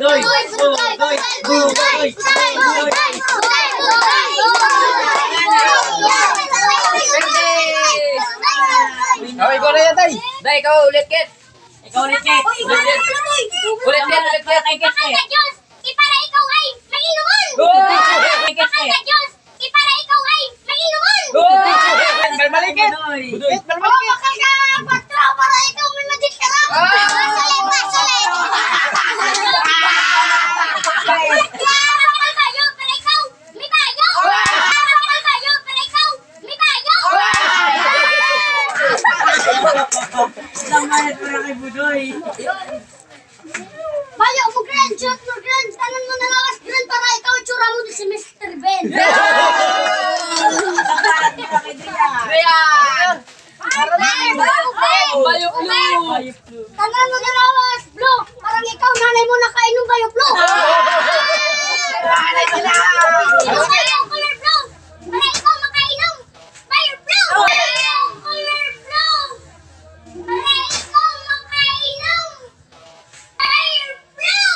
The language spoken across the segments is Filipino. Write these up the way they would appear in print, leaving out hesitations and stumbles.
budoy, budoy, budoy, budoy. Oh, ikaw na yan, Tay. Day, ikaw ulit, Kit. Ikaw ulit, Kit. Ulit, Kit. Ulit, Kit. Ulit, Kit. Kay Kit, Kit. Ipara ikaw ay maginuman. Kay Kit, Kit. Diyos, ipara ikaw ay maginuman. Balmalikit. Budoy. Bakal ka patro para ikaw may magic ka lang. Masalit, masalit. Bakal kayo para ikaw may bayo. Bakal kayo para ikaw may bayo. Lamayat para kay Budoy. Bayo mo grand, shot mo grand. Tanan mo na lawas grand para ikaw tsura mo si Mr. Ben. Riyan. Bayo Bayo Blue. Tanan mo na lawas blue. Parang ikaw nanay mo nakainom bayo blue. Ikaw color blue. Para ikaw makainom bayo blue. Color blue. Para ikaw makainom bayo blue. Bayo blue.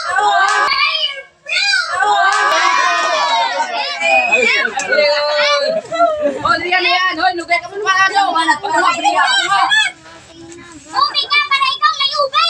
Oh, Riyan, Riyan. Hoy, lugay ka muna mga ano. Riyan. Ube ka para ikaw may ube.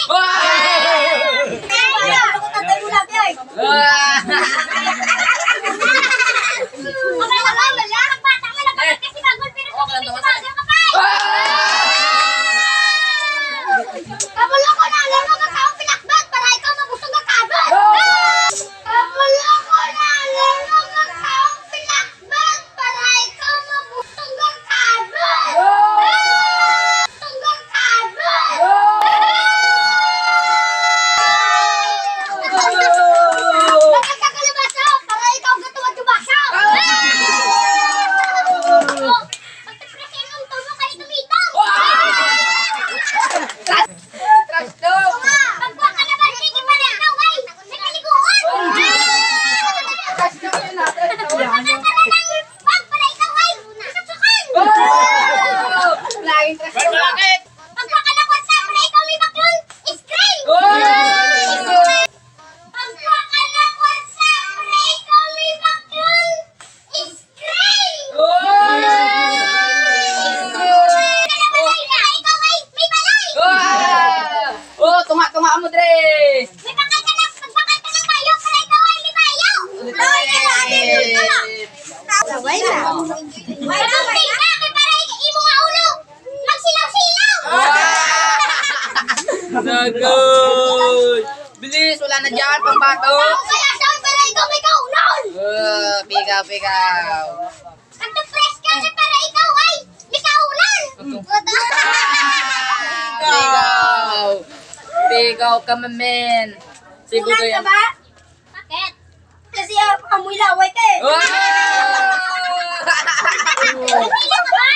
Balmalakit. Pagkakalakot sa para ikaw may bakyon, screen! Pagkakalakot sa para ikaw may bakyon, screen! Ikaw ay may balay! Oh, tunga-tunga mo, Dre. May bakal ka ng bayo para ikaw ay may bayo! Sabay na! May tubig ka para imo nga ulo! Magsilaw-silaw! Nagod. Bilis, wala na dyan, pambato. Kaya daw para ikaw may kaunon! Pigaw, pigaw. Pag-press ka na para ikaw ay may kaulan! Pigaw. Pigaw ka, mamen. Si Budoy. Bakit? Kasi amoy laway ka eh! Pila ka ba?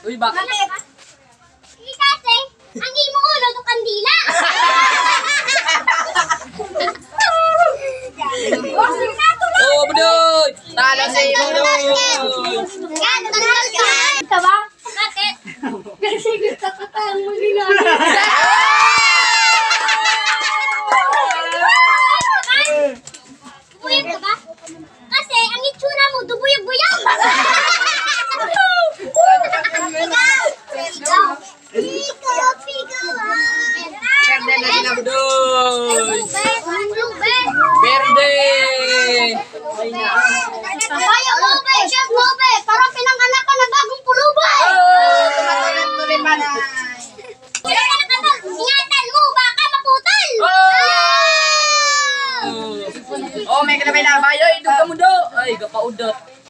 Uy, bakit? Bakit? Kasi, ang imo ulo ng kandila! Oh, Budoy. Talo si Budoy. Yan, tanggal ka! Ka ba? Bakit? Kasi gusto ko tayong muli na. Buyog ka ba? Kasi ang itsura mo, dubuyog-buyog! Pigaw, pigaw, Verde na sila, Budoy. Ube! Verde. Bayo, ube! Shot mo, ube! Parang pinanganak ka ng bagong pulubay! Tuloy pa na. Ingatan mo, baka maputol! Oh, may kanabay na bayo. Idog ka mo do. Ay, kapaudot.